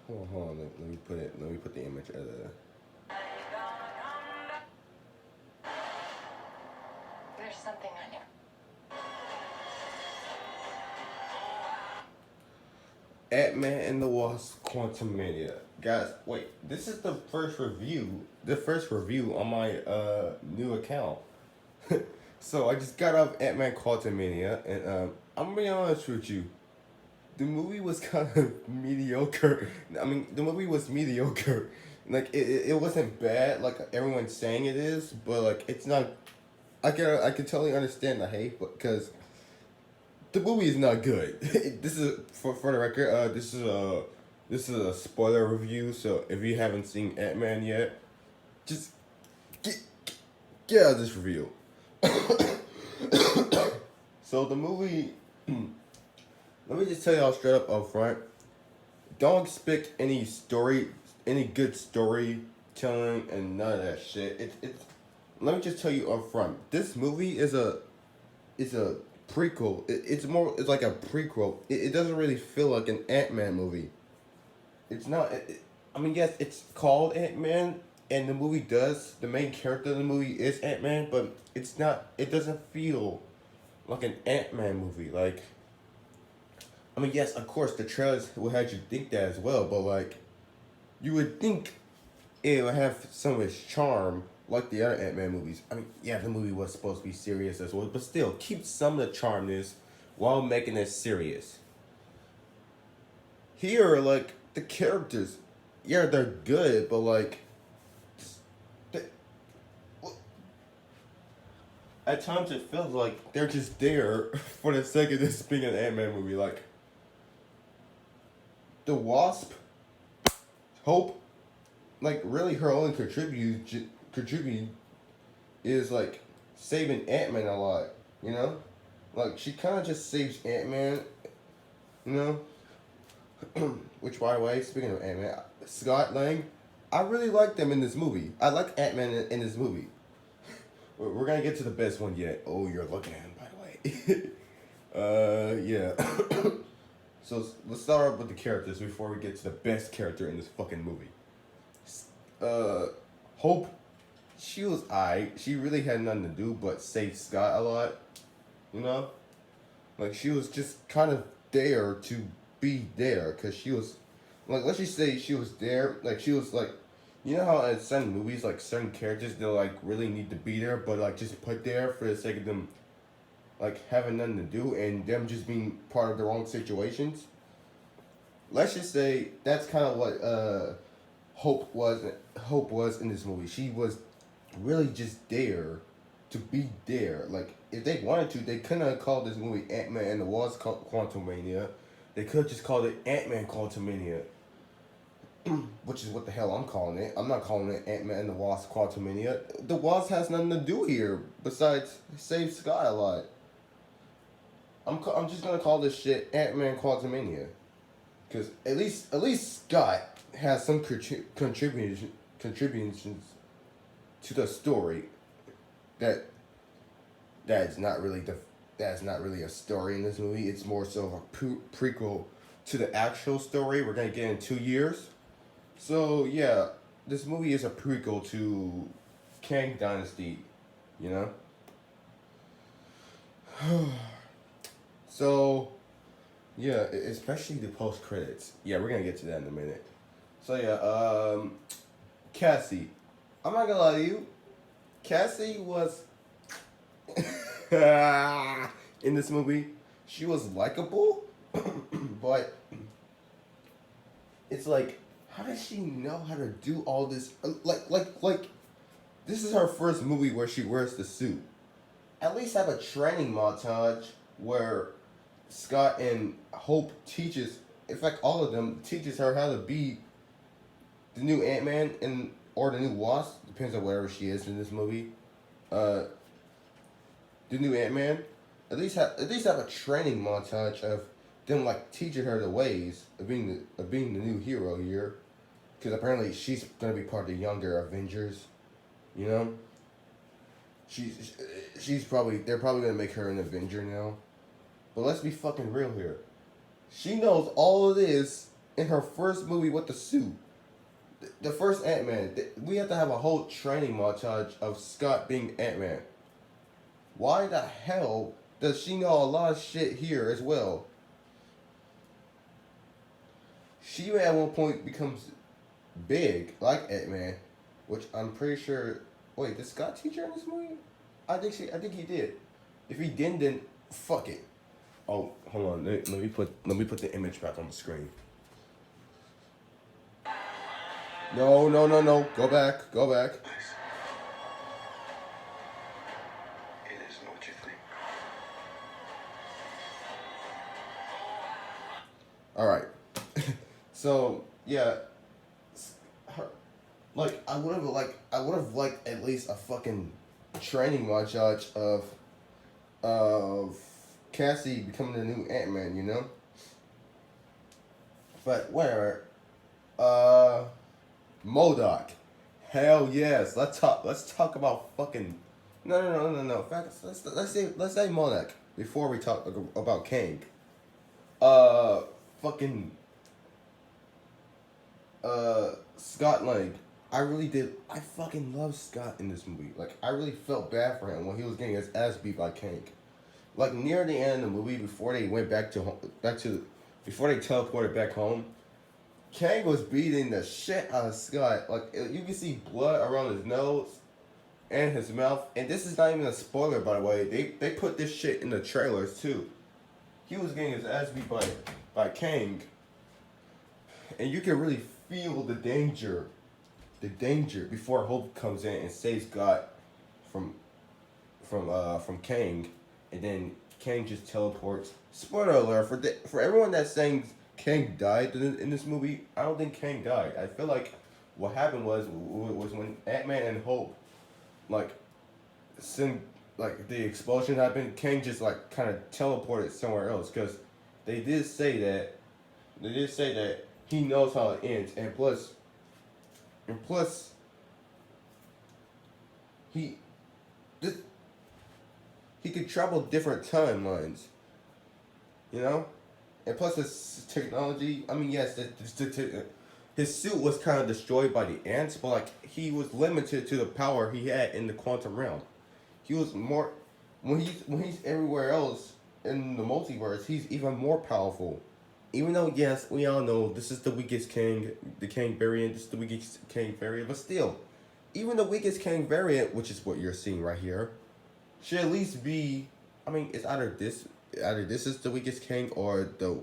Hold on. Let me put it. Let me put the image of the. There's something on you. Antman and the Wasp: Quantumania. Guys, wait. This is the first review. The first review on my new account. So I just got off Antman Quantumania, and I'm gonna be honest with you. The movie was kind of mediocre. I mean, the movie was mediocre. Like it wasn't bad like everyone's saying it is, but like it's not. I can totally understand the hate, because the movie is not good. This is for the record. This is a spoiler review. So if you haven't seen Ant-Man yet, just get get out of this review. So the movie. Let me just tell y'all straight up front. Don't expect any good storytelling and none of that shit. It's. Let me just tell you up front. This movie is a prequel. It's like a prequel. It doesn't really feel like an Ant-Man movie. It's not. I mean, yes, it's called Ant-Man, and the movie does. The main character of the movie is Ant-Man, but it's not. It doesn't feel like an Ant-Man movie. Like, I mean, yes, of course, the trailers will have you think that as well, but like, you would think it would have some of its charm like the other Ant-Man movies. I mean, yeah, the movie was supposed to be serious as well, but still, keep some of the charmness while making it serious. Here, like, the characters, yeah, they're good, but like, they, at times it feels like they're just there for the sake of this being an Ant-Man movie. Like, the Wasp, Hope, like, really her only contribute is like saving Ant-Man a lot, you know? Like, she kind of just saves Ant-Man, you know? Which, by the way, speaking of Ant-Man, Scott Lang, I really like them in this movie. I like Ant-Man in this movie. We're gonna get to the best one yet. Oh, you're looking at him, by the way. Yeah. So let's start off with the characters before we get to the best character in this fucking movie. Uh, Hope, she was aight. She really had nothing to do but save Scott a lot. You know? Like, she was just kind of there to be there. Because she was, like, let's just say she was there. Like, she was, like, you know how in certain movies, like, certain characters, they'll, like, really need to be there, but, like, just put there for the sake of them, like, having nothing to do and them just being part of their own situations? Let's just say that's kind of what, Hope was Hope was in this movie. She was really just there to be there. Like, if they wanted to, they couldn't have called this movie Ant-Man and the Wasp: Quantumania. They could have just called it Ant-Man Quantumania, which is what the hell I'm calling it. I'm not calling it Ant-Man and the Wasp: Quantumania. The Wasp has nothing to do here besides save Scott a lot. I'm just gonna call this shit Ant-Man Quantumania, because at least Scott has some contributions to the story that that's not really that's not really a story in this movie. It's more so of a prequel to the actual story we're gonna get in 2 years. So yeah, this movie is a prequel to Kang Dynasty, you know. So yeah, especially the post credits. Yeah, we're gonna get to that in a minute. So yeah, Cassie. I'm not gonna lie to you. Cassie was in this movie. She was likable, but it's like, how does she know how to do all this? Like, this is her first movie where she wears the suit. At least have a training montage where Scott and Hope teaches, in fact, all of them teaches her how to be the new Ant-Man and or the new Wasp, depends on wherever she is in this movie. Uh, the new Ant-Man. At least have a training montage of them, like, teaching her the ways of being the new hero here, because apparently she's gonna be part of the younger Avengers. You know, she's probably they're probably gonna make her an Avenger now. But let's be fucking real here. She knows all of this in her first movie with the suit, the first Ant-Man, we have to have a whole training montage of Scott being Ant-Man. Why the hell does she know a lot of shit here as well? She at one point becomes big, like Ant-Man, which I'm pretty sure. Wait, did Scott teach her in this movie? I think he did. If he didn't, then fuck it. Oh, hold on. Let me put the image back on the screen. No. Go back. It isn't what you think. All right. So yeah, her, like I would have liked at least a fucking training montage of Cassie becoming the new Ant-Man, you know. But whatever. MODOK. Hell yes. Let's talk about fucking. No. Let's say MODOK before we talk about Kang. Fucking. Scott Lang. I fucking love Scott in this movie. Like, I really felt bad for him when he was getting his ass beat by Kang. Like, near the end of the movie, before they went before they teleported back home, Kang was beating the shit out of Scott. Like, you can see blood around his nose and his mouth. And this is not even a spoiler, by the way. They put this shit in the trailers, too. He was getting his ass beat by Kang. And you can really feel the danger before Hope comes in and saves Scott from Kang, and then Kang just teleports. Spoiler alert for everyone that's saying Kang died in this movie. I don't think Kang died. I feel like what happened was when Ant-Man and Hope the explosion happened. Kang just like kind of teleported somewhere else because they did say that he knows how it ends, and plus he could travel different timelines, you know, and plus his technology. I mean, yes, his suit was kind of destroyed by the ants, but like he was limited to the power he had in the quantum realm. He was more when he's everywhere else in the multiverse. He's even more powerful. Even though, yes, we all know this is the weakest Kang, the Kang variant, this is the weakest Kang variant, but still, even the weakest Kang variant, which is what you're seeing right here, should at least be, I mean, it's either this is the weakest Kang, or the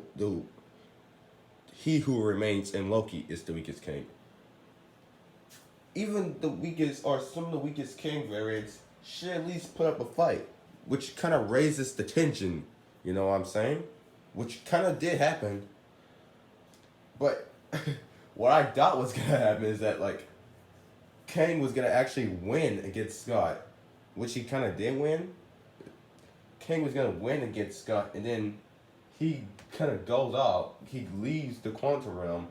he who remains in Loki is the weakest Kang. Even the weakest, or some of the weakest Kang variants, should at least put up a fight, which kind of raises the tension, you know what I'm saying? Which kind of did happen. But what I thought was going to happen is that, like, Kang was going to actually win against Scott, which he kind of did win. Kang was going to win against Scott, and then he kind of goes out. He leaves the quantum realm,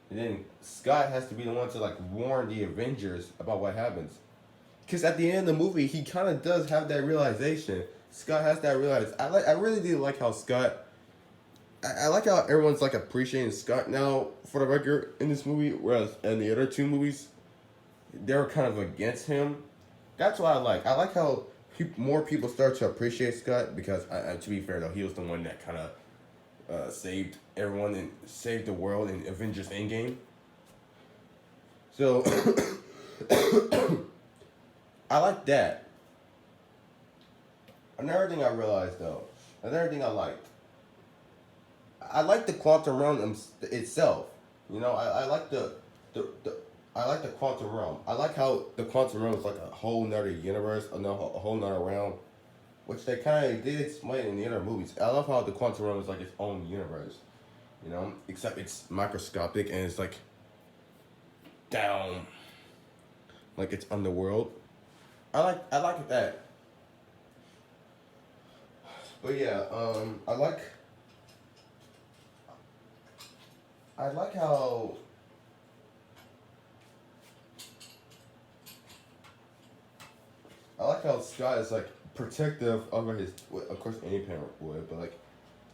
and then Scott has to be the one to, like, warn the Avengers about what happens. Because at the end of the movie, he kind of does have that realization. Scott has that realization. I really did like how Scott... I like how everyone's like appreciating Scott now, for the record, in this movie, whereas in the other two movies, they were kind of against him. That's what I like. I like how more people start to appreciate Scott because, to be fair though, he was the one that kind of saved everyone and saved the world in Avengers Endgame. So I like that. Another thing I realized though, another thing I liked. I like the quantum realm itself. You know, I like the quantum realm. I like how the quantum realm is like a whole nother universe, a whole nother realm, which they kind of did explain in the other movies. I love how the quantum realm is like its own universe, you know, except it's microscopic and it's like down, like it's underworld. I like that. But yeah, I like how Scott is like protective over his. Of course, any parent would, but like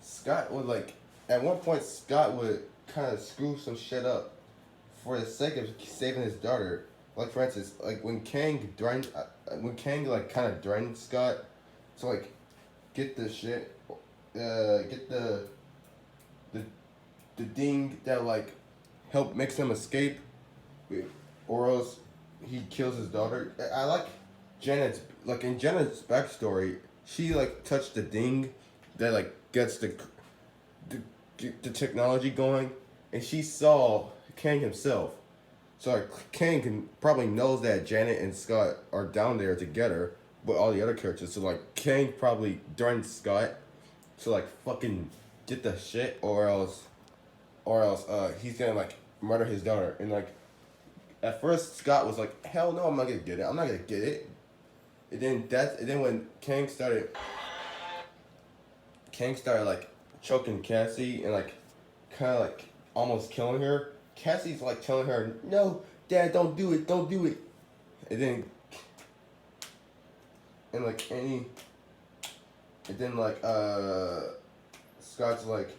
Scott would like at one point Scott would kind of screw some shit up for the sake of saving his daughter. Like for instance, like when Kang like kind of drained Scott to like get the shit, get the the ding that like help makes him escape, or else he kills his daughter. I like Janet's like in Janet's backstory. She like touched the ding that like gets the technology going, and she saw Kang himself. So like, Kang can probably knows that Janet and Scott are down there together with all the other characters. So like Kang probably during Scott to like fucking get the shit, or else he's gonna like murder his daughter. And like at first Scott was like, hell no, I'm not gonna get it. I'm not gonna get it. And then when Kang started like choking Cassie and like kind of like almost killing her. Cassie's like telling her, "No, Dad, don't do it, don't do it." And then, and like any, and then like Scott's like,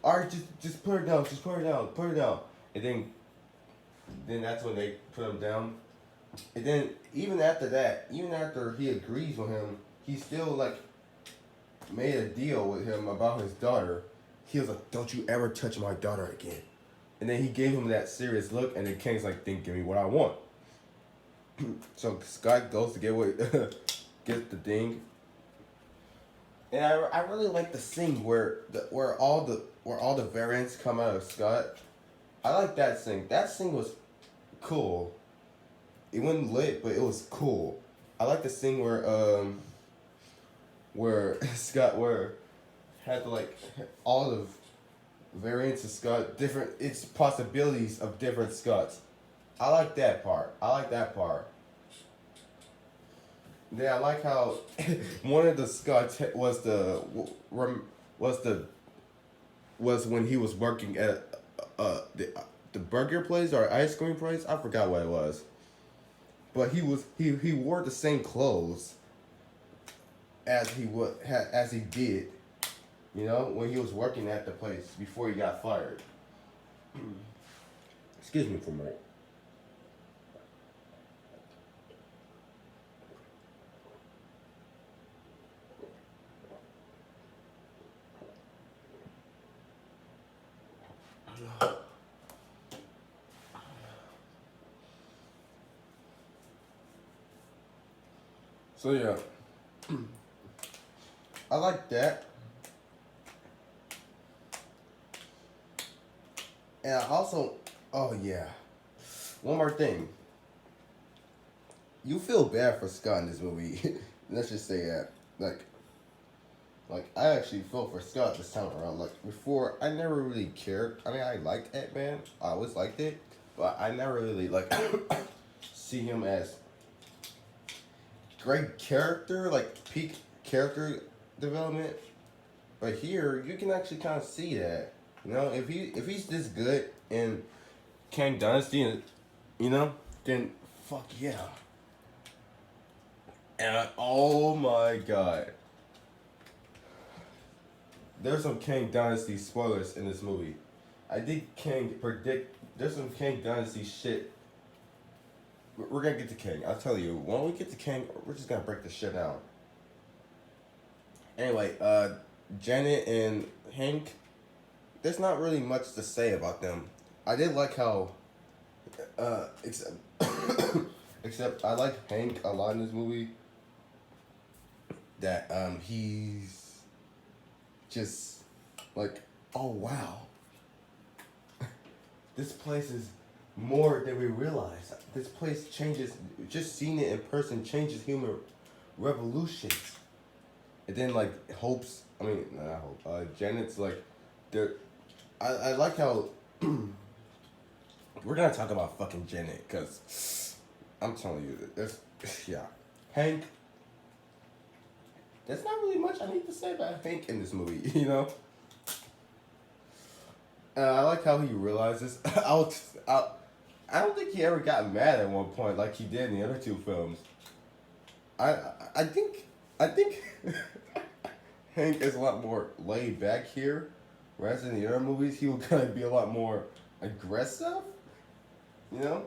"All right, just put her down, just put her down, put her down." And then that's when they put him down. And then even after he agrees with him, he still like made a deal with him about his daughter. He was like, "Don't you ever touch my daughter again." And then he gave him that serious look, and then Kang's like, "Then give me what I want." So Scott goes to get the ding. And I really like the scene where all the variants come out of Scott. I like that scene. That scene was cool. It wasn't lit, but it was cool. I like the scene where Scott had to like all the variants of Scott, it's possibilities of different Scotts. I like that part. Then I like how one of the Scotts was when he was working at the burger place or ice cream place. I forgot what it was, but he wore the same clothes as he did. You know, when he was working at the place before he got fired. Excuse me for a minute. So yeah, I like that. And I also, oh yeah, one more thing. You feel bad for Scott in this movie. Let's just say that. Like I actually felt for Scott this time around. Like before, I never really cared. I mean, I liked Antman. I always liked it, but I never really like see him as great character, like peak character development. But here, you can actually kind of see that. You know, if he's this good in Kang Dynasty, you know, then fuck yeah. And oh my god, there's some Kang Dynasty spoilers in this movie. I did Kang predict. There's some Kang Dynasty shit. We're gonna get to Kang. I'll tell you. When we get to Kang, we're just gonna break this shit down. Anyway, Janet and Hank. There's not really much to say about them. I did like how, except, except I like Hank a lot in this movie. That he's just like, oh wow, this place is more than we realize. This place changes. Just seeing it in person changes human revolutions. And then like not Hope. Janet's like, they're. I like how we're gonna talk about fucking Janet, cause I'm telling you, there's yeah, Hank. There's not really much I need to say about Hank in this movie, you know. I like how he realizes. I don't think he ever got mad at one point like he did in the other two films. I think Hank is a lot more laid back here. Whereas in the other movies, he would kind of be a lot more aggressive, you know?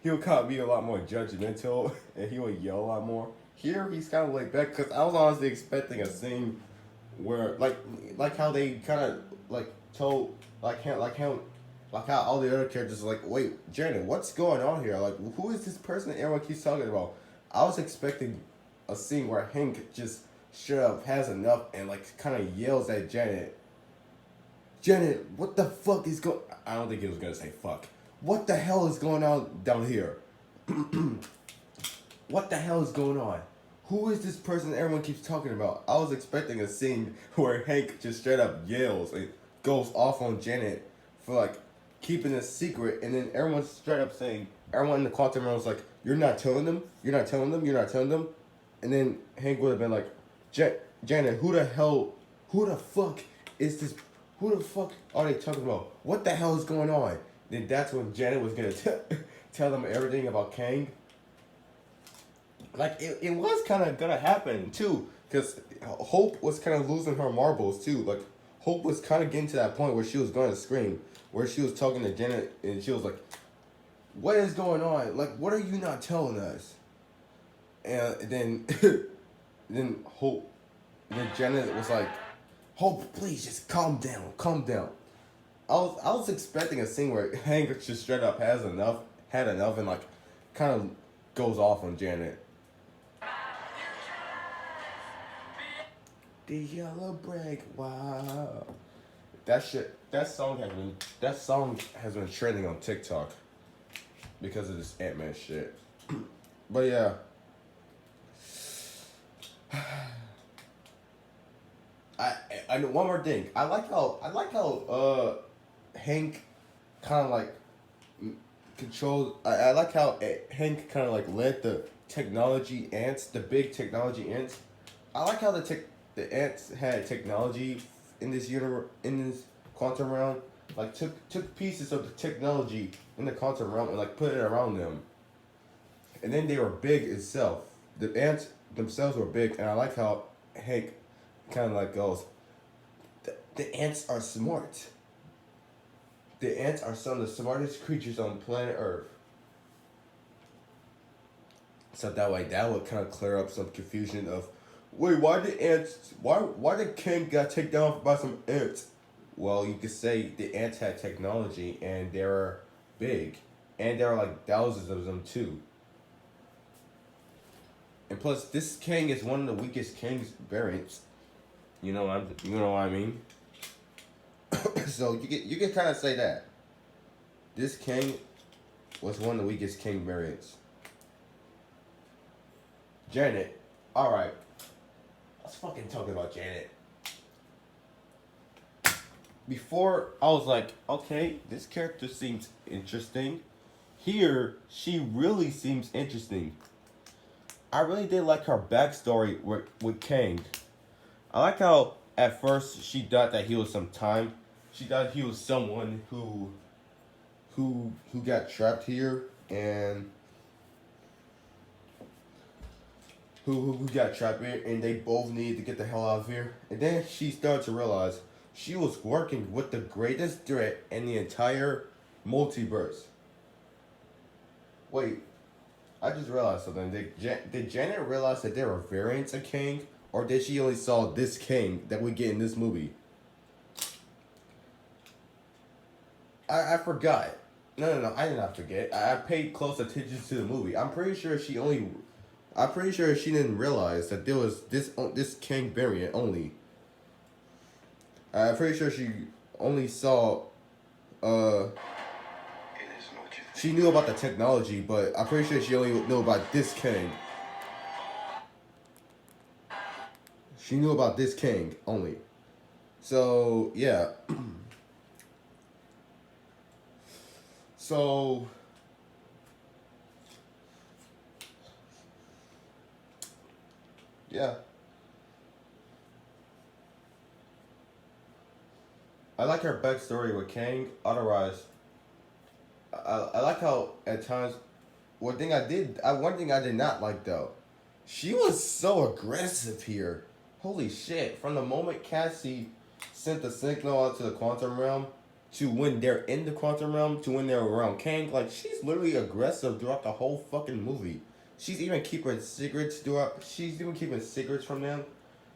He would kind of be a lot more judgmental, and he would yell a lot more. Here, he's kind of laid back, because I was honestly expecting a scene where, like how they kind of, like, told, like how all the other characters are like, wait, Janet, what's going on here? Like, who is this person that everyone keeps talking about? I was expecting a scene where Hank just straight up has enough and like kind of yells at Janet. Janet, what the fuck is going? I don't think he was gonna say fuck. What the hell is going on down here? What the hell is going on? Who is this person that everyone keeps talking about? I was expecting a scene where Hank just straight up yells and goes off on Janet for like keeping a secret, and then everyone's straight up saying, everyone in the quantum realm was like, you're not telling them, you're not telling them, you're not telling them. And then Hank would have been like, Janet, who the fuck is this, who the fuck are they talking about? What the hell is going on? Then that's when Janet was gonna tell them everything about Kang. Like, it was kind of gonna happen too, because Hope was kind of losing her marbles too. Like, Hope was kind of getting to that point where she was going to scream, where she was talking to Janet, and she was like, what is going on? Like, what are you not telling us? And then, then Janet was like, Hope, please just calm down, calm down. I was expecting a scene where Hank just straight up had enough, and like, kind of goes off on Janet. The yellow brick, wow. That song has been trending on TikTok because of this Antman shit. But yeah. I know one more thing. I like how Hank kind of like controls. I like how Hank kind of like led the technology ants, the big technology ants. I like how the ants had technology in this in this quantum realm. Like took pieces of the technology in the quantum realm and like put it around them. And then they were big itself. The ants themselves were big, and I like how Hank kind of like goes, the ants are smart. The ants are some of the smartest creatures on planet Earth. So that way, that would kind of clear up some confusion of, wait, why did King got taken down by some ants? Well, you could say the ants had technology, and they were big, and there are like thousands of them too. And plus, this king is one of the weakest king's variants. You know what I mean? So you can kind of say that this king was one of the weakest king variants. Janet, all right. Let's fucking talk about Janet. Before I was like, okay, this character seems interesting. Here, she really seems interesting. I really did like her backstory with Kang. I like how at first she thought that he was she thought he was someone who got trapped here and who got trapped here, and they both needed to get the hell out of here. And then she started to realize she was working with the greatest threat in the entire multiverse. Wait, I just realized something. Did Janet realize that there were variants of Kang, or did she only saw this Kang that we get in this movie? I forgot. No, I did not forget. I paid close attention to the movie. I'm pretty sure she didn't realize that there was this Kang variant only. I'm pretty sure she only saw she knew about the technology, but I'm pretty sure she only knew about this Kang. She knew about this Kang only. So, yeah. So, yeah. I like her backstory with Kang. Otherwise, I like how at times, one thing I did not like though, she was so aggressive here. holy shit! From the moment Cassie sent the signal out to the quantum realm, to when they're in the quantum realm, to when they're around Kang, like she's literally aggressive throughout the whole fucking movie. She's even keeping secrets throughout. She's even keeping secrets from them,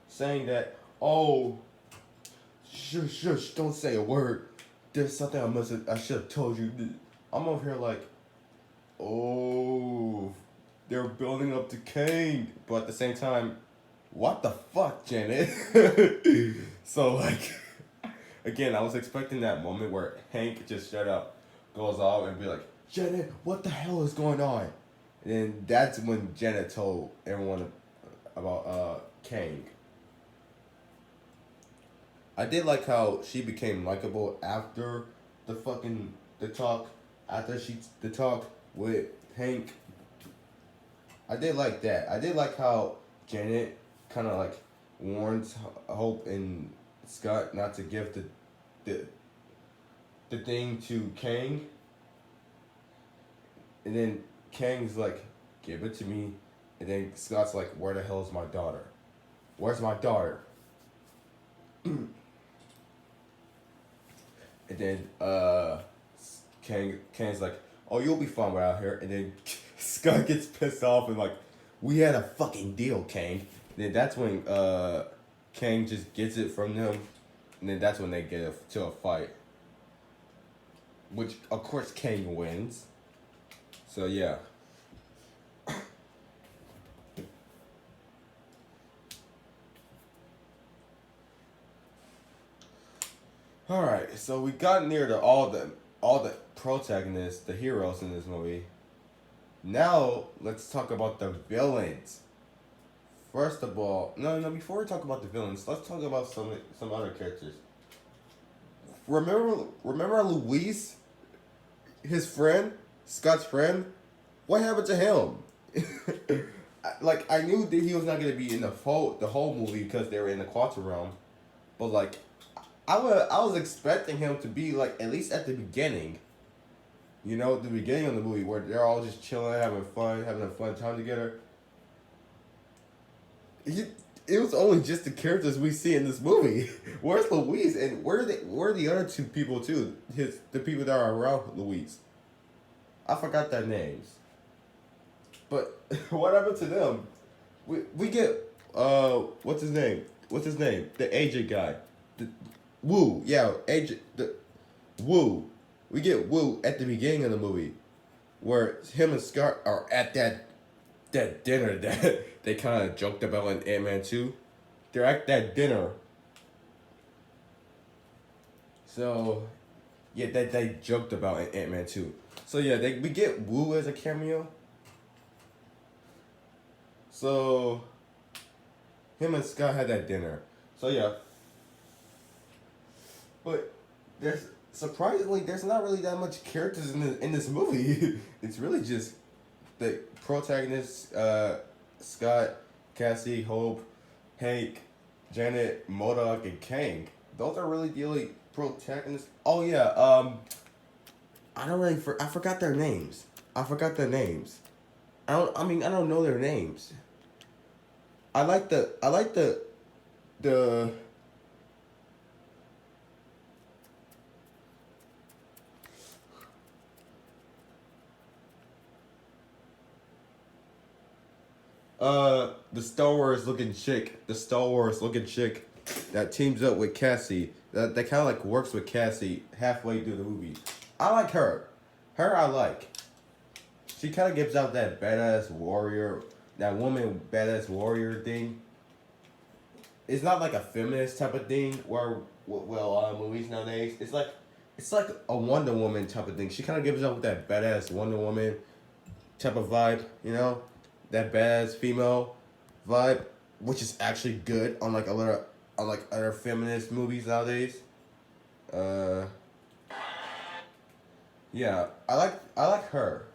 saying that, oh, shush, don't say a word. There's something I should have told you. I'm over here like, oh, they're building up to Kang, but at the same time, what the fuck, Janet? So like, again, I was expecting that moment where Hank just straight up goes off and be like, Janet, what the hell is going on? And then that's when Janet told everyone about Kang. I did like how she became likable after the talk, after the talk with Hank. I did like that. I did like how Janet kind of like warns Hope and Scott not to give the thing to Kang. And then Kang's like, give it to me. And then Scott's like, where the hell is my daughter? Where's my daughter? And then Kang's like, oh, you'll be fine without her. And then Scott gets pissed off and like, we had a fucking deal, Kang. And then that's when Kang just gets it from them. And then that's when they get to a fight. Which, of course, Kang wins. So, yeah. Alright, so we got near to all the protagonists, the heroes in this movie. Now, let's talk about the villains. First of all, before we talk about the villains, let's talk about some other characters. Remember Luis? His friend? Scott's friend? What happened to him? Like, I knew that he was not going to be in the whole movie because they were in the quantum realm. But, like, I was expecting him to be, like, at least at the beginning. You know, the beginning of the movie where they're all just chilling, having a fun time together. It was only just the characters we see in this movie. Where's Louise? And where are the other two people too? The people that are around Louise. I forgot their names. But what happened to them? We get what's his name? The agent guy. Woo, yeah, agent Woo. We get Woo at the beginning of the movie, where him and Scott are at that dinner that they kind of joked about in Antman 2. They're at that dinner. So, yeah, that they joked about in Antman 2. So yeah, we get Woo as a cameo. So, him and Scott had that dinner. So yeah. But surprisingly, there's not really that much characters in this movie. It's really just the protagonists, Scott, Cassie, Hope, Hank, Janet, MODOK, and Kang. Those are really the only protagonists. Oh yeah, I forgot their names. I don't know their names. I like the Star Wars looking chick that teams up with Cassie, that kind of like works with Cassie halfway through the movie. I like her. I like. She kind of gives out that badass warrior thing. It's not like a feminist type of thing where, movies nowadays, it's like a Wonder Woman type of thing. She kind of gives out that badass Wonder Woman type of vibe, you know? That badass female vibe, which is actually good on other feminist movies nowadays. Yeah, I like her.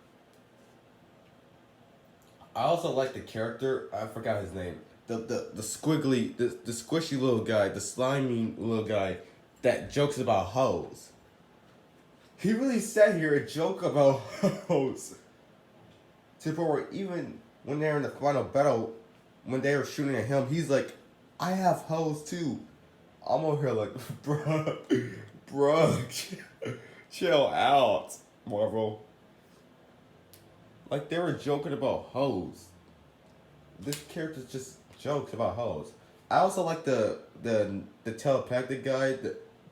I also like the character. I forgot his name. The squiggly, the squishy little guy, the slimy little guy that jokes about hoes. He really sat here and joke about hoes. To where even when they're in the final battle, when they were shooting at him, he's like, I have hoes too. I'm over here like, bruh, chill out, Marvel. Like they were joking about hoes. This character just jokes about hoes. I also like the telepathic guy,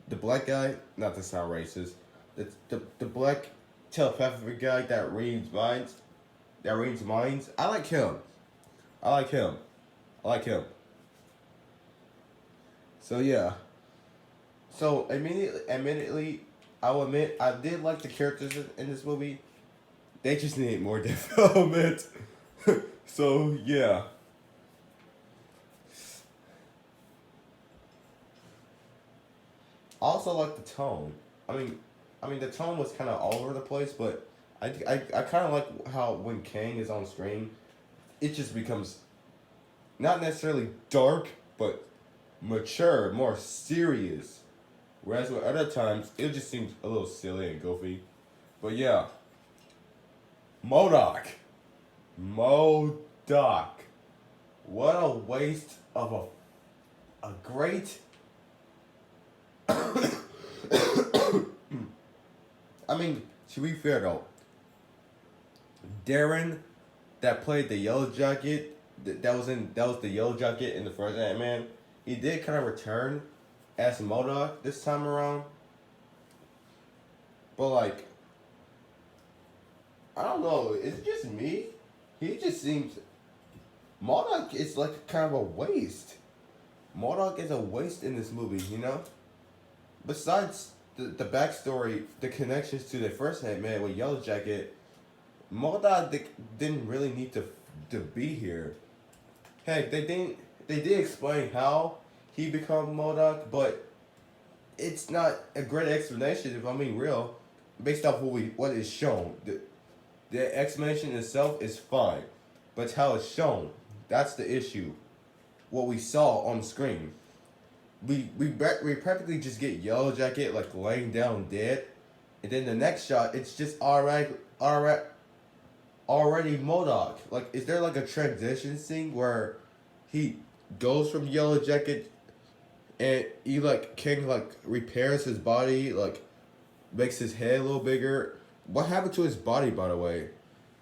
the black guy. Not to sound racist. The black telepathic guy that reads minds. That reads minds. I like him. I like him. I like him. So yeah. So immediately, I'll admit I did like the characters in this movie. They just need more development. So yeah. I also like the tone. I mean the tone was kind of all over the place, but I kind of like how when Kang is on screen, it just becomes not necessarily dark, but mature, more serious. Whereas with other times, it just seems a little silly and goofy. But yeah, MODOK. MODOK. What a waste of a great. I mean, to be fair though, Darren, that played the Yellow Jacket, that was the Yellow Jacket in the first Ant-Man. He did kind of return as MODOK this time around, but like, I don't know. Is it just me? He just seems MODOK is like kind of a waste. MODOK is a waste in this movie, you know. Besides the backstory, the connections to the first Ant-Man with Yellow Jacket, MODOK didn't really need to be here. Heck, they did explain how he become MODOK, but it's not a great explanation if I'm being real, based off what is shown. The explanation itself is fine, but it's how it's shown. That's the issue. What we saw on screen. We practically just get Yellow Jacket like laying down dead, and then the next shot it's just already MODOK. Like, is there like a transition scene where he goes from Yellow Jacket and he like King like repairs his body, like makes his head a little bigger? What happened to his body, by the way?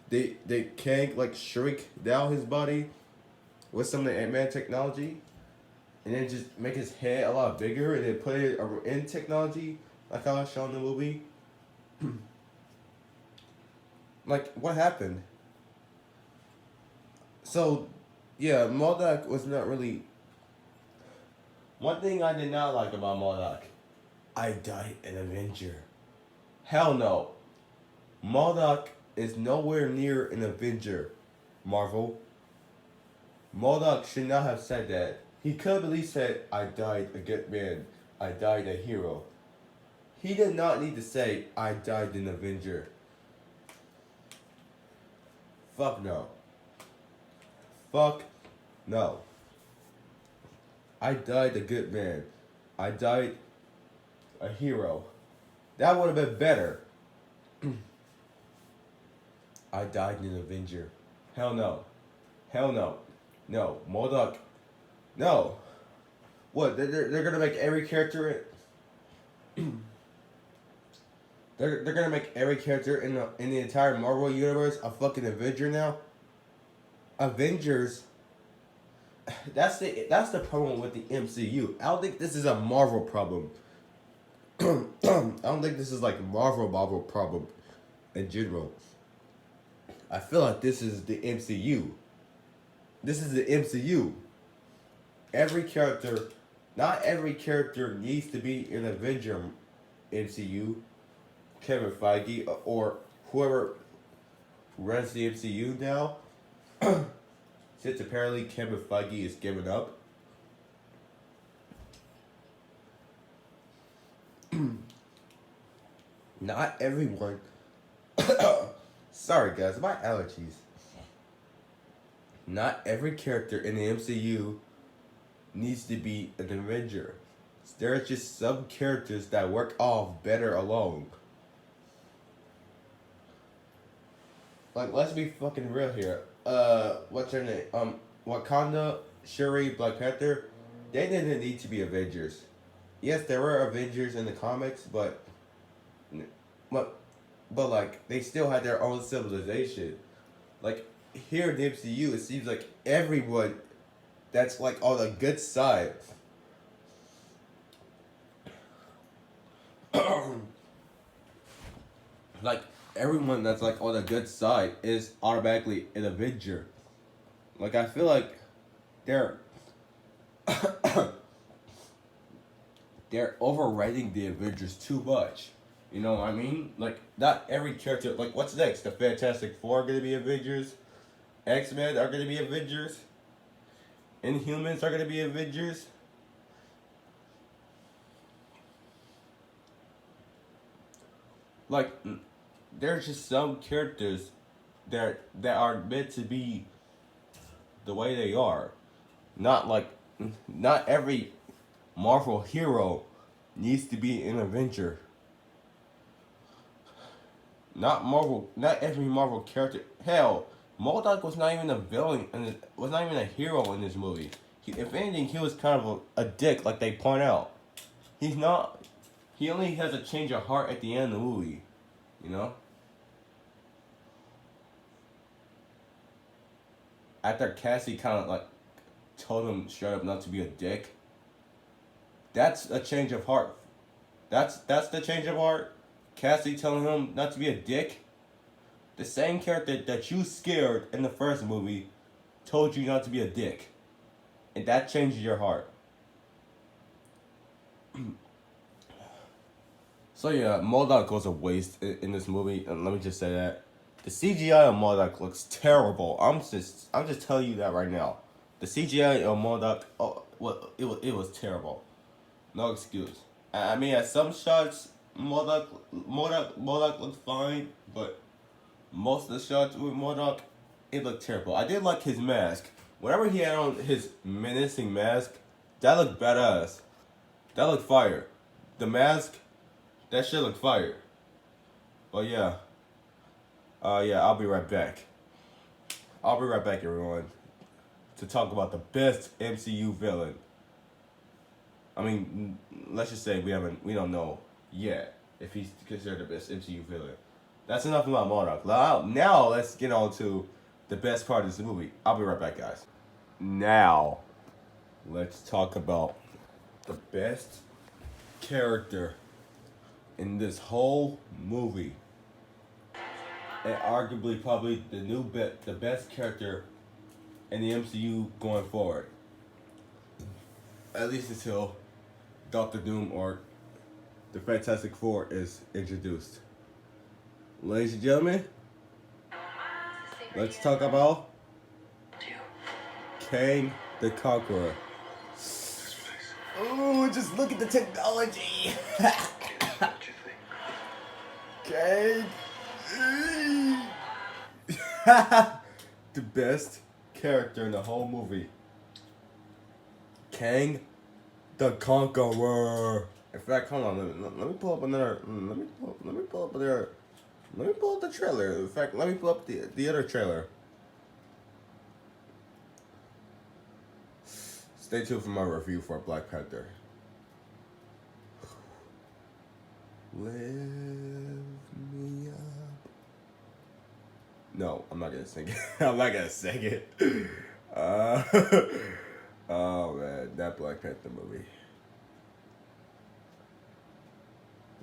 They Kang like shrink down his body with some of the Ant-Man technology, and then just make his head a lot bigger, and then put it in technology like I was shown in the movie. Like, what happened? So, yeah, MODOK was not really. One thing I did not like about MODOK, I died an Avenger. Hell no. MODOK is nowhere near an Avenger, Marvel. MODOK should not have said that. He could have at least said, I died a good man. I died a hero. He did not need to say, I died an Avenger. Fuck no. Fuck no. I died a good man. I died a hero. That would have been better. I died an Avenger. Hell no. Hell no. No. MODOK. No. What? They're gonna make every character. They're gonna make every character in the entire Marvel universe a fucking Avenger now. Avengers. That's the problem with the MCU. I don't think this is a Marvel problem. I don't think this is like Marvel problem in general. I feel like this is the MCU. This is the MCU. Not every character needs to be an Avenger MCU. Kevin Feige or whoever runs the MCU now, since apparently Kevin Feige is giving up. Not everyone. Sorry guys, my allergies. Not every character in the MCU needs to be an Avenger. There are just some characters that work off better alone. Like, let's be fucking real here. What's her name? Wakanda, Shuri, Black Panther. they didn't need to be Avengers. Yes, there were Avengers in the comics, but like they still had their own civilization. Like here in the MCU, it seems like everyone that's like on the good side. Like everyone that's like on the good side is automatically an Avenger. Like I feel like they're they're overrating the Avengers too much. You know what I mean? Like not every character. Like what's next? The Fantastic Four are gonna be Avengers. X-Men are gonna be Avengers. Inhumans are gonna be Avengers. Like there's just some characters that are meant to be the way they are. Not every Marvel hero needs to be an Avenger. Not every Marvel character. Hell, MODOK was not even a villain and was not even a hero in this movie. If anything, he was kind of a dick, like they point out. He's not. He only has a change of heart at the end of the movie, you know. After Cassie kind of like told him straight up not to be a dick. That's a change of heart. That's the change of heart. Cassie telling him not to be a dick. The same character that you scared in the first movie told you not to be a dick. And that changes your heart. So yeah, MODOK was a waste in this movie, and let me just say that. The CGI on MODOK looks terrible. I'm just telling you that right now. The CGI on MODOK, it was terrible. No excuse. I mean, at some shots, MODOK looked fine, but most of the shots with MODOK, it looked terrible. I did like his mask. Whenever he had on his menacing mask, that looked badass. That looked fire. The mask, that shit looked fire. But yeah. I'll be right back. I'll be right back, everyone, to talk about the best MCU villain. I mean, let's just say we don't know yet if he's considered the best MCU villain. That's enough about MODOK. Now let's get on to the best part of this movie. I'll be right back, guys. Now, let's talk about the best character in this whole movie. And arguably probably the best character in the MCU going forward. At least until Doctor Doom or the Fantastic Four is introduced. Ladies and gentlemen, let's talk about Kang the Conqueror. Ooh, just look at the technology. Kang. The best character in the whole movie. Kang the Conqueror. In fact, hold on. Let me pull up another. Let me pull up the trailer. In fact, let me pull up the other trailer. Stay tuned for my review for Black Panther. Lift me up. No, I'm not gonna sing it. I'm not gonna sing it. Oh man, that Black Panther movie.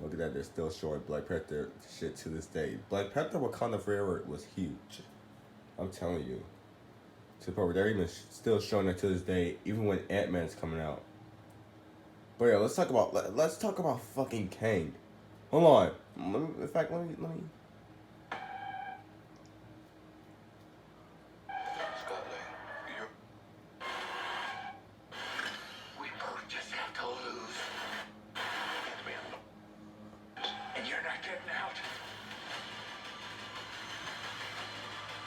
Look at that, they're still showing Black Panther shit to this day. Black Panther Wakanda Forever was huge. I'm telling you. To the point where they're even still showing it to this day, even when Antman's coming out. But yeah, let's talk about fucking Kang. Hold on. In fact, let me. We both just have to lose. And you're not getting out.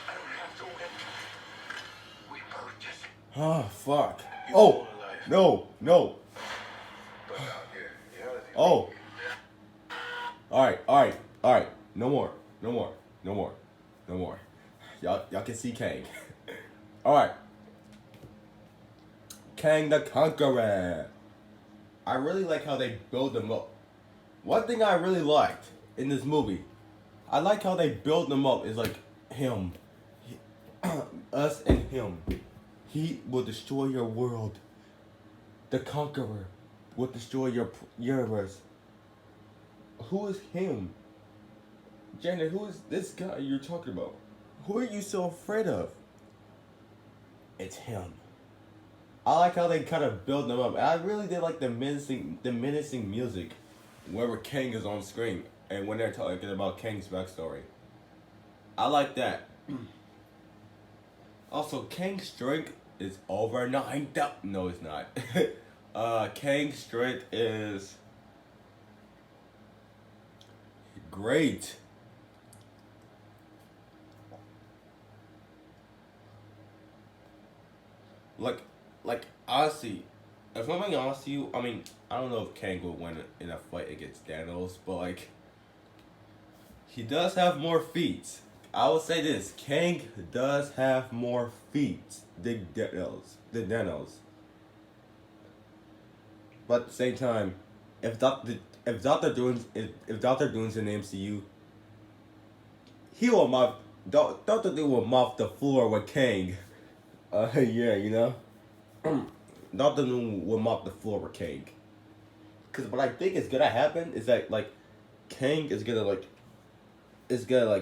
I don't have to win. We both just. Oh fuck. Oh no. Oh. All right. No more. Y'all can see Kang. All right. Kang the Conqueror. I really like how they build them up. One thing I really liked in this movie, I like how they build them up. Is like him, us and him. He will destroy your world. The Conqueror will destroy your universe. Who is him? Janet, who is this guy you're talking about? Who are you so afraid of? It's him. I like how they kind of build them up. I really did like the menacing music whenever Kang is on screen and when they're talking about Kang's backstory. I like that. Also, Kang's strength is over 9,000. No, it's not. Kang's strength is great. Like honestly, if I'm being honest with you, I mean, I don't know if Kang will win in a fight against Thanos, but like, he does have more feats. I will say this: Kang does have more feats than Thanos. But at the same time, if Doctor Doom's in the MCU, he will mop Doctor Doom will mop the floor with Kang. Yeah, you know. Doctor Doom will mop the floor with Kang. Cause what I think is gonna happen is that like Kang is gonna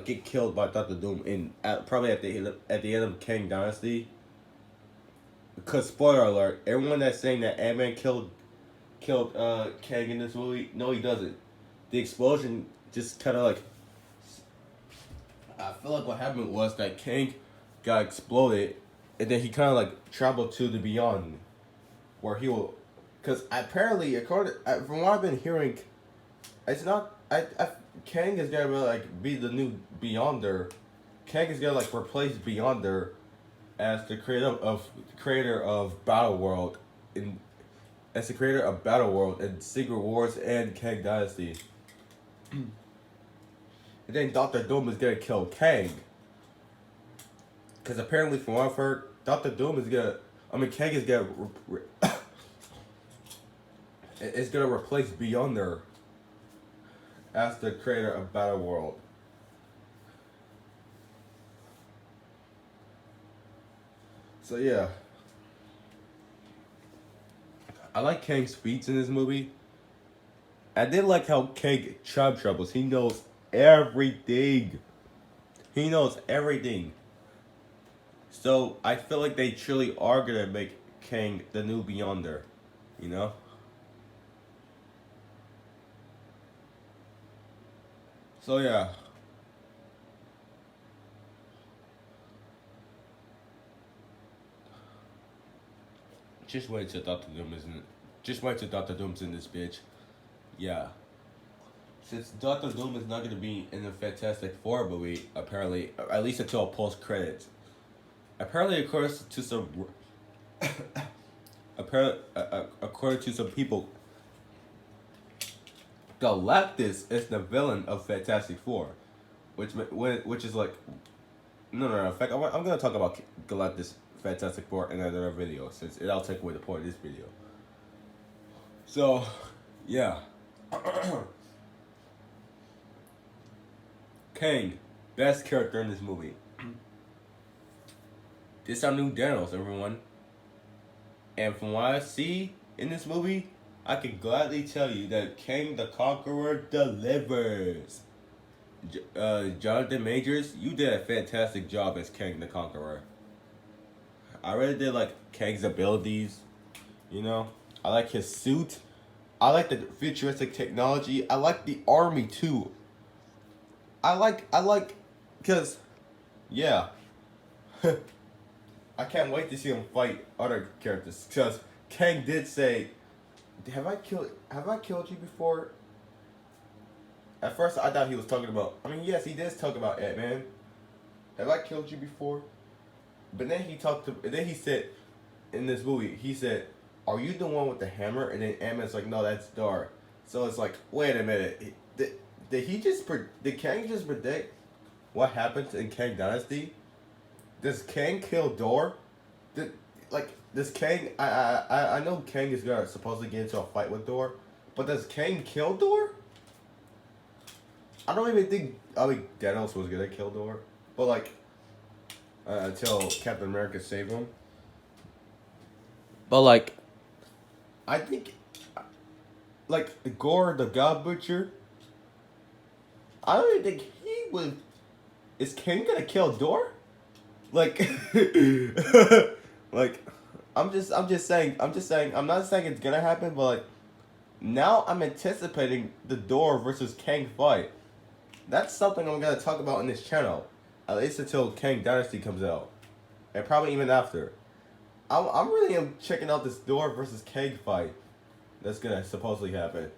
get killed by Doctor Doom probably at the end of Kang Dynasty. Because spoiler alert, everyone that's saying that Antman killed Kang in this movie, no, he doesn't. The explosion just kind of like, I feel like what happened was that Kang got exploded, and then he kind of like traveled to the beyond, where he will, because apparently from what I've been hearing, it's not Kang is gonna like be the new Beyonder. Kang is gonna like replace Beyonder as the creator of Battle World in Secret Wars and Kang Dynasty. And then Doctor Doom is gonna kill Kang. Because apparently, from what I've heard, Kang is gonna is gonna replace Beyonder as the creator of Battle World. So yeah, I like Kang's feats in this movie. I did like how Kang troubles. He knows everything. He knows everything. So I feel like they truly are gonna make Kang the new Beyonder, you know? So yeah. Just wait till Doctor Doom's in this bitch. Yeah. Since Doctor Doom is not gonna be in the Fantastic Four movie, apparently, at least until post credits. Apparently, according to some people, Galactus is the villain of Fantastic Four, which is like, no. In fact, I'm gonna talk about Galactus, Fantastic Four in another video, since it'll take away the point of this video. So, yeah. Kang, best character in this movie. This our new Thanos, everyone. And from what I see in this movie, I can gladly tell you that Kang the Conqueror delivers. Jonathan Majors, you did a fantastic job as Kang the Conqueror. I really did like Kang's abilities, you know. I like his suit. I like the futuristic technology. I like the army too. I like, because, yeah. I can't wait to see him fight other characters. Because Kang did say, have I killed you before? At first I thought he was talking about, yes, he did talk about Antman. Have I killed you before? But then he said, in this movie, he said, are you the one with the hammer? And then Antman's like, no, that's Dar. So it's like, wait a minute. Did Kang just predict what happens in Kang Dynasty? Does Kang kill Dor? Did does Kang? I know Kang is gonna supposedly get into a fight with Thor, but does Kang kill Thor? I don't even think. I mean, Thanos was gonna kill Thor, but like until Captain America saved him. But like, I think, like Gore the God Butcher. I don't even think he would. Is Kang gonna kill Thor? Like, like, I'm just saying. I'm not saying it's gonna happen, but like, now I'm anticipating the Thor versus Kang fight. That's something I'm gonna talk about in this channel, at least until Kang Dynasty comes out, and probably even after. I'm really checking out this Thor versus Kang fight that's gonna supposedly happen.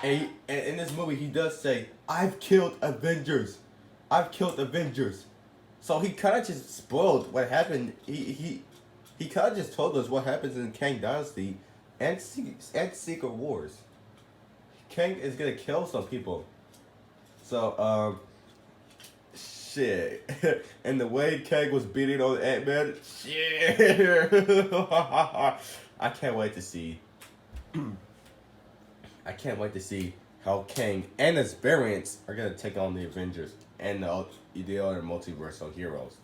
And in this movie, he does say, "I've killed Avengers. I've killed Avengers." So he kind of just spoiled what happened. He kind of just told us what happens in Kang Dynasty and Secret Wars. Kang is gonna kill some people. So shit. And the way Kang was beating on Antman, shit. I can't wait to see. I can't wait to see how Kang and his variants are gonna take on the Avengers and the other multiversal heroes.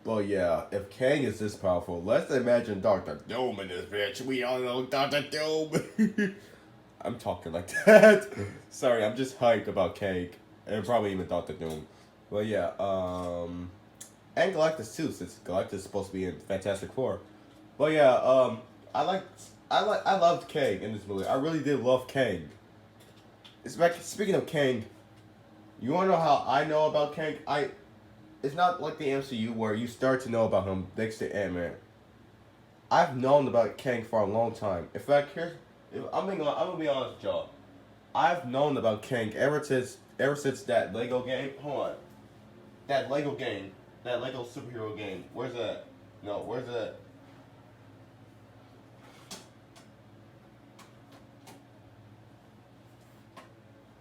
But yeah, if Kang is this powerful, let's imagine Doctor Doom in this bitch. We all know Doctor Doom. I'm talking like that. Sorry, I'm just hyped about Kang and probably even Doctor Doom. But yeah, and Galactus too, since Galactus is supposed to be in Fantastic Four. But yeah, I loved Kang in this movie. I really did love Kang. Speaking of Kang, you wanna know how I know about Kang? It's not like the MCU where you start to know about him thanks to Ant-Man. I've known about Kang for a long time. In fact, I'm gonna be honest with y'all. I've known about Kang ever since that Lego game. Hold on, that Lego game, that Lego superhero game. Where's that? No, where's that?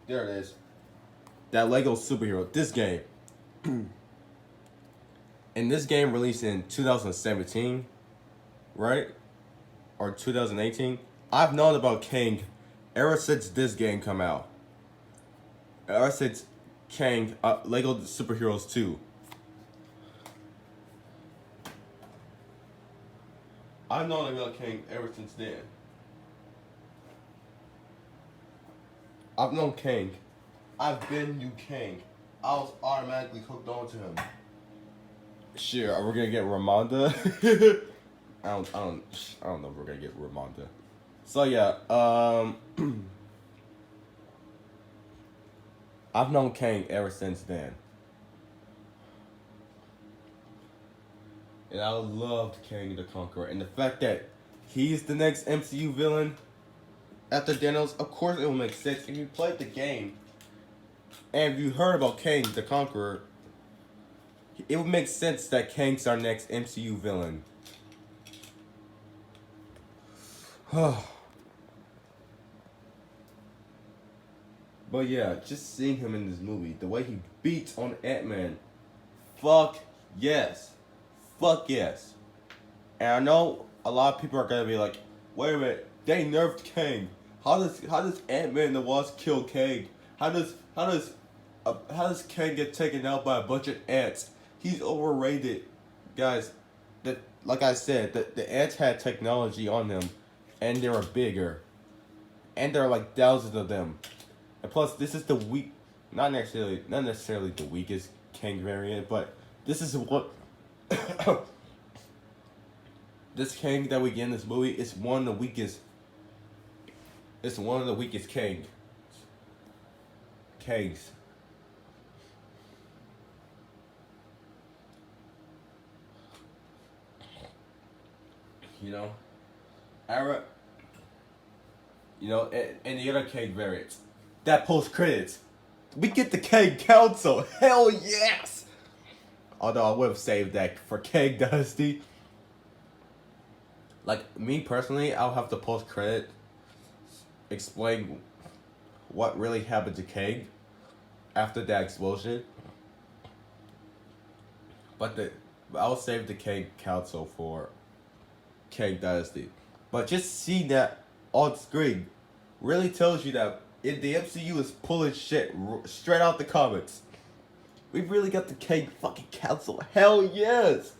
There it is. That Lego superhero. This game. And this game released in 2017, right? Or 2018. I've known about Kang ever since this game come out. Ever since Kang, Lego Superheroes 2. I've known about Kang ever since then. I've known Kang. I've been new Kang. I was automatically hooked on to him. Sure, are we gonna get Ramonda? I don't know if we're gonna get Ramonda. So yeah, I've known Kang ever since then. And I loved Kang the Conqueror. And the fact that he's the next MCU villain after Thanos, of course it will make sense. If you played the game and if you heard about Kang the Conqueror, it would make sense that Kang's our next MCU villain. But yeah, just seeing him in this movie, the way he beats on Ant-Man, fuck yes. Fuck yes. And I know a lot of people are gonna be like, wait a minute, they nerfed Kang. How does Ant-Man and the Wasp kill Kang? How does Kang get taken out by a bunch of ants? He's overrated. Guys, like I said, the ants had technology on them and they were bigger. And there are like thousands of them. And plus this is the not necessarily the weakest Kang variant, but this is what this Kang that we get in this movie is one of the weakest. It's one of the weakest Kangs. You know, and the other Kang variants. That post credits, we get the Kang Council. Hell yes. Although I would have saved that for Kang Dynasty. Like me personally, I'll have to post credit explain what really happened to Kang after that explosion. But I'll save the Kang Council for Kang Dynasty. But just seeing that on screen really tells you that the MCU is pulling shit straight out the comics. We really got the Kang fucking Council. Hell yes!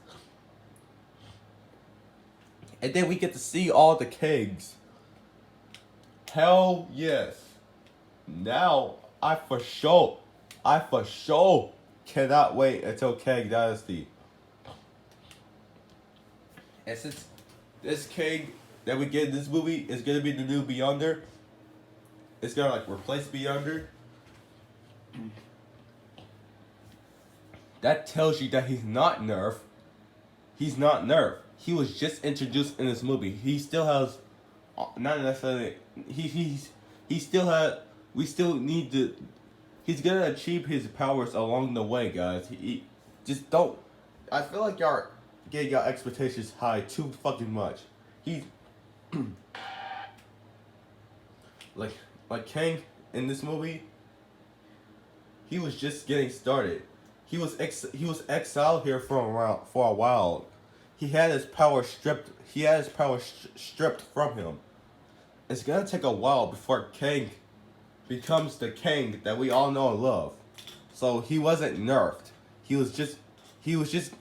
And then we get to see all the Kangs. Hell yes. Now, I for sure cannot wait until Kang Dynasty. And since this Kang that we get in this movie is gonna be the new Beyonder, it's gonna like replace Beyonder. That tells you that he's not Nerf. He's not Nerf. He was just introduced in this movie. He still has, not necessarily. He still has. We still need to. He's gonna achieve his powers along the way, guys. He just don't. I feel like y'all getting your expectations high too fucking much. He's like Kang in this movie. He was just getting started. He was exiled here for a while. He had his power stripped. He had his power stripped from him. It's gonna take a while before Kang becomes the Kang that we all know and love. So he wasn't nerfed. He was just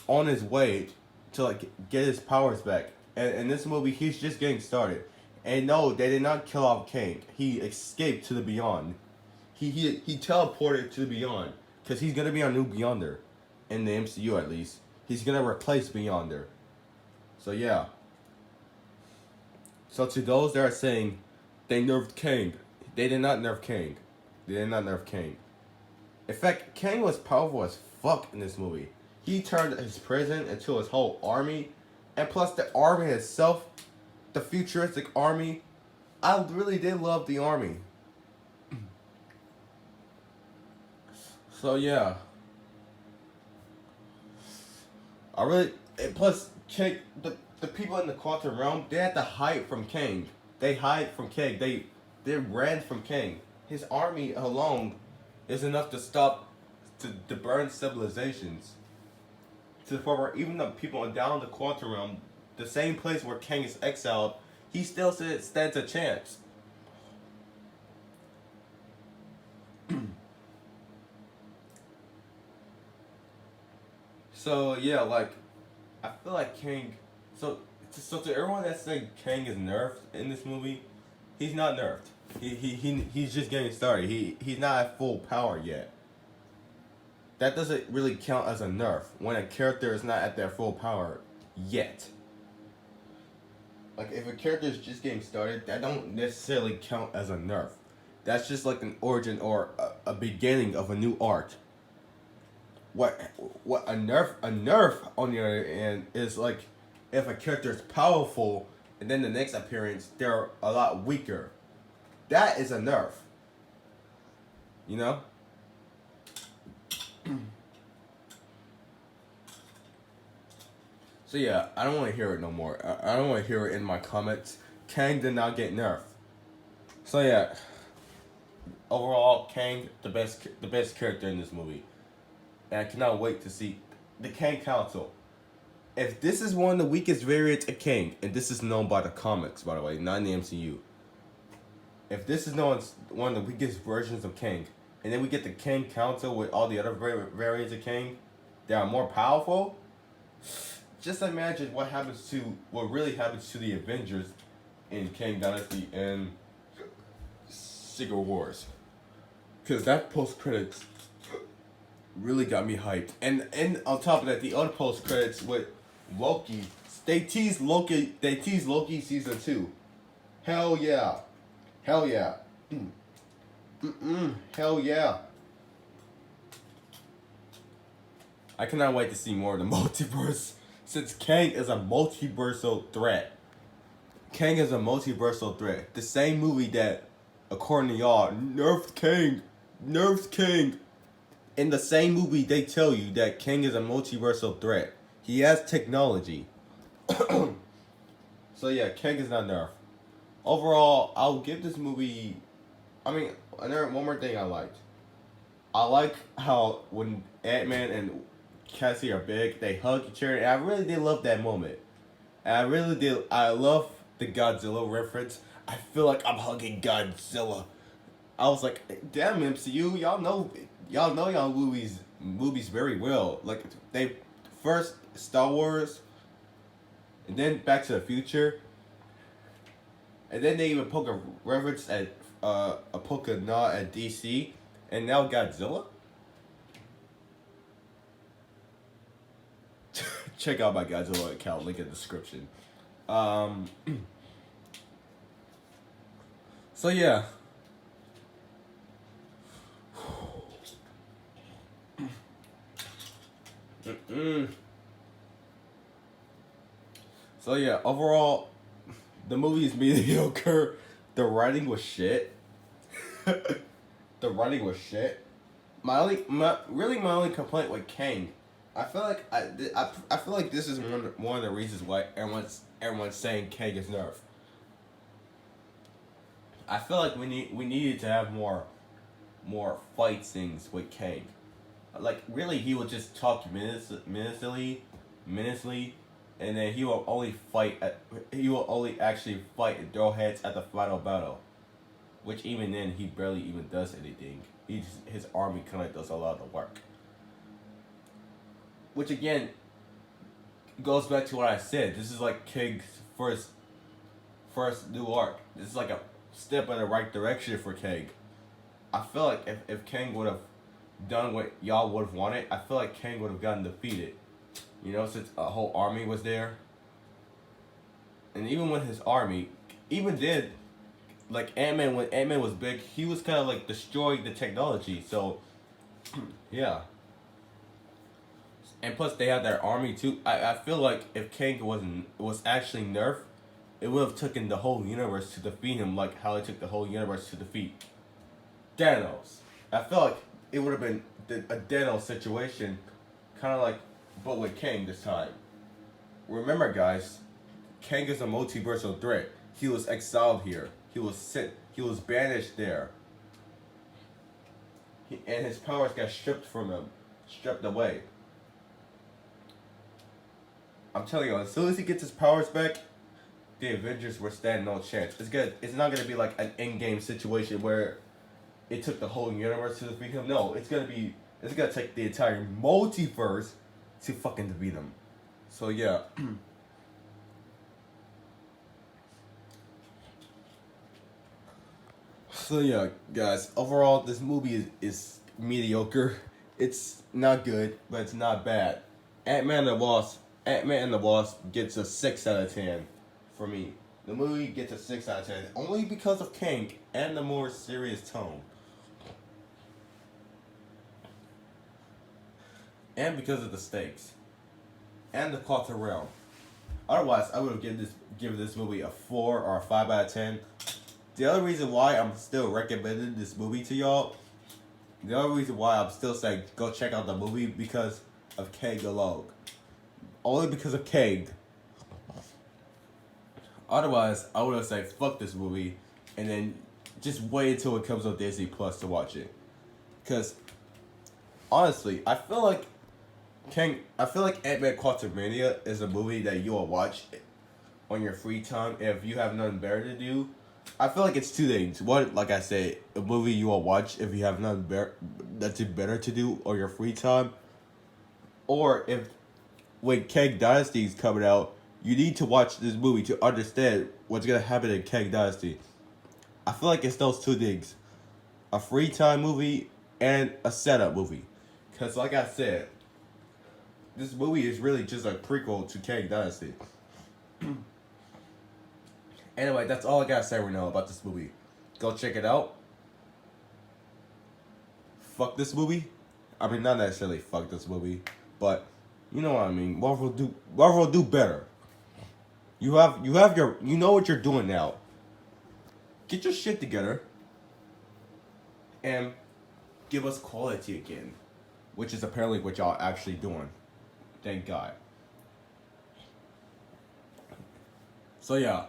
on his way to like get his powers back. And in this movie, he's just getting started. And no, they did not kill off Kang. He escaped to the beyond. He teleported to the beyond because he's gonna be our new Beyonder, in the MCU at least. He's gonna replace Beyonder. So yeah. So to those that are saying they nerfed Kang, they did not nerf Kang. They did not nerf Kang. In fact, Kang was powerful as fuck in this movie. He turned his prison into his whole army, and plus the army itself, the futuristic army. I really did love the army. So yeah. I really, and plus Kang, the people in the quantum realm, they had to hide from Kang. They hide from Kang. They ran from Kang. His army alone is enough to stop to burn civilizations. To the point where even the people down the quantum realm, the same place where Kang is exiled, he still stands a chance. So yeah, like I feel like Kang. So to everyone that's saying Kang is nerfed in this movie, he's not nerfed. He's just getting started. He's not at full power yet. That doesn't really count as a nerf when a character is not at their full power yet. Like if a character is just getting started, that don't necessarily count as a nerf. That's just like an origin or a beginning of a new arc. What a nerf on the other end is like if a character is powerful and then the next appearance they're a lot weaker. That is a nerf. You know? So yeah, I don't want to hear it no more. I don't want to hear it in my comments. Kang did not get nerfed. So yeah, overall, Kang the best character in this movie, and I cannot wait to see the Kang Council. If this is one of the weakest variants of Kang, and this is known by the comics, by the way, not in the MCU. If this is known as one of the weakest versions of Kang, and then we get the Kang Council with all the other variants of Kang that are more powerful, just imagine what really happens to the Avengers in Kang Dynasty and Secret Wars. Because that post credits really got me hyped. And on top of that, the other post credits with Loki, they teased Loki season 2. Hell yeah. Hell yeah. Hell yeah. I cannot wait to see more of the multiverse, since Kang is a multiversal threat. Kang is a multiversal threat. The same movie that, according to y'all, nerfed Kang. In the same movie, they tell you that Kang is a multiversal threat. He has technology. So yeah, Kang is not nerfed. Overall, I'll give this movie. One more thing I liked. I like how when Antman and Cassie are big. They hug each other, and I really did love that moment. And I really did. I love the Godzilla reference. I feel like I'm hugging Godzilla. I was like, damn MCU, y'all know y'all movies very well. Like they first Star Wars, and then Back to the Future, and then they even poke a reference at a poke a nod at DC, and now Godzilla. Check out my Godzilla account, link in the description. So yeah. So yeah, overall, the movie is mediocre. The writing was shit. The writing was shit. My only complaint with Kang. I feel like I feel like this is one of the reasons why everyone's saying Kang is nerfed. I feel like we needed to have more fight scenes with Kang. Like really, he would just talk menacingly, and then he will only actually fight and throw heads at the final battle. Which even then he barely even does anything. His army kind of does a lot of the work. Which again goes back to what I said. This is like Kang's first new arc. This is like a step in the right direction for Kang. I feel like if Kang would have done what y'all would have wanted, I feel like Kang would have gotten defeated. You know, since a whole army was there. And even with his army, even did like Antman, when Antman was big, he was kind of like destroying the technology. So, yeah. And plus, they had their army too. I feel like if Kang was actually nerfed, it would have taken the whole universe to defeat him, like how it took the whole universe to defeat Thanos. I feel like it would have been a Thanos situation, kind of like, but with Kang this time. Remember, guys, Kang is a multiversal threat. He was exiled here. He was banished there. And his powers got stripped from him, stripped away. I'm telling you, as soon as he gets his powers back, the Avengers will stand no chance. It's not gonna be like an in-game situation where it took the whole universe to defeat him. No, it's gonna take the entire multiverse to fucking defeat him. So yeah. So yeah, guys. Overall, this movie is mediocre. It's not good, but it's not bad. Antman and the Wasp gets a 6 out of 10 for me. The movie gets a 6 out of 10 only because of Kang and the more serious tone. And because of the stakes. And the quantum realm. Otherwise, I would have given this movie a 4 or a 5 out of 10. The other reason why I'm still recommending this movie to y'all, the other reason why I'm still saying go check out the movie because of Kang alone. Only because of Kang. Otherwise, I would have said fuck this movie and then just wait until it comes on Disney Plus to watch it. Because honestly, I feel like Antman Quantumania is a movie that you will watch on your free time if you have nothing better to do. I feel like it's two things. One, like I said, a movie you will watch if you have nothing that's better to do on your free time. Or if when Kang Dynasty is coming out, you need to watch this movie to understand what's gonna happen in Kang Dynasty. I feel like it's those two things. A free time movie and a setup movie. Because like I said, this movie is really just a prequel to Kang Dynasty. Anyway, that's all I gotta say right now about this movie. Go check it out. Fuck this movie. I mean, not necessarily fuck this movie, but you know what I mean. Marvel do better. You know what you're doing now. Get your shit together and give us quality again, which is apparently what y'all actually doing. Thank God. So yeah.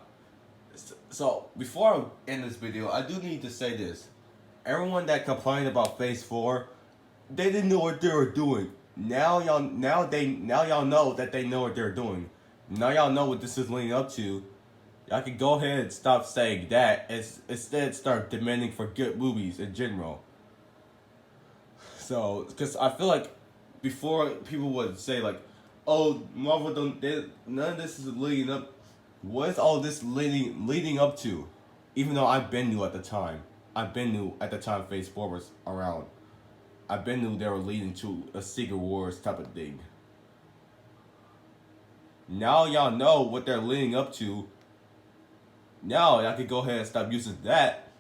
So before I end this video, I do need to say this. Everyone that complained about Phase 4, they didn't know what they were doing. now y'all know that they know what they're doing. Now y'all know what this is leading up to. Y'all can go ahead and stop saying that and instead start demanding for good movies in general. So, because I feel like before people would say like, "Oh, Marvel none of this is leading up." What is all this leading up to? Even though I've been new at the time. I've been new at the time Phase 4 was around. I've been new they were leading to a Secret Wars type of thing. Now y'all know what they're leading up to. Now y'all can go ahead and stop using that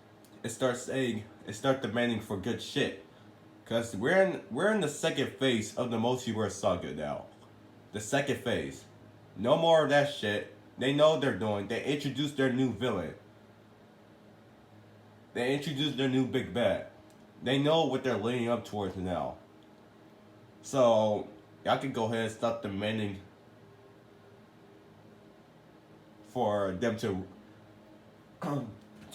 and start demanding for good shit. Cause we're in the second phase of the multiverse saga now. The second phase. No more of that shit. They know what they're doing. They introduced their new villain. They introduced their new big bad. They know what they're leading up towards now. So y'all can go ahead and stop demanding for them to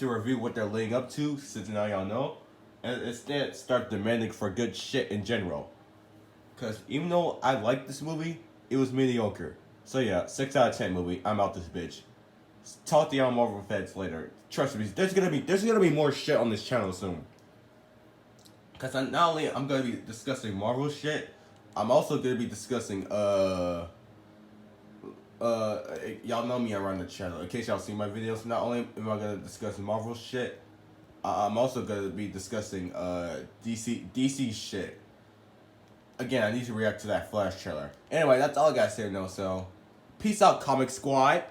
review what they're leading up to, since now y'all know, and instead start demanding for good shit in general. Cause even though I like this movie, it was mediocre. So yeah, 6 out of 10 movie. I'm out this bitch. Talk to y'all Marvel fans later. Trust me, there's gonna be more shit on this channel soon. Cause not only I'm gonna be discussing Marvel shit, I'm also gonna be discussing y'all know me around the channel. In case y'all see my videos, not only am I gonna discuss Marvel shit, I'm also gonna be discussing DC shit. Again, I need to react to that Flash trailer. Anyway, that's all I gotta say now. So, peace out, Comic Squad.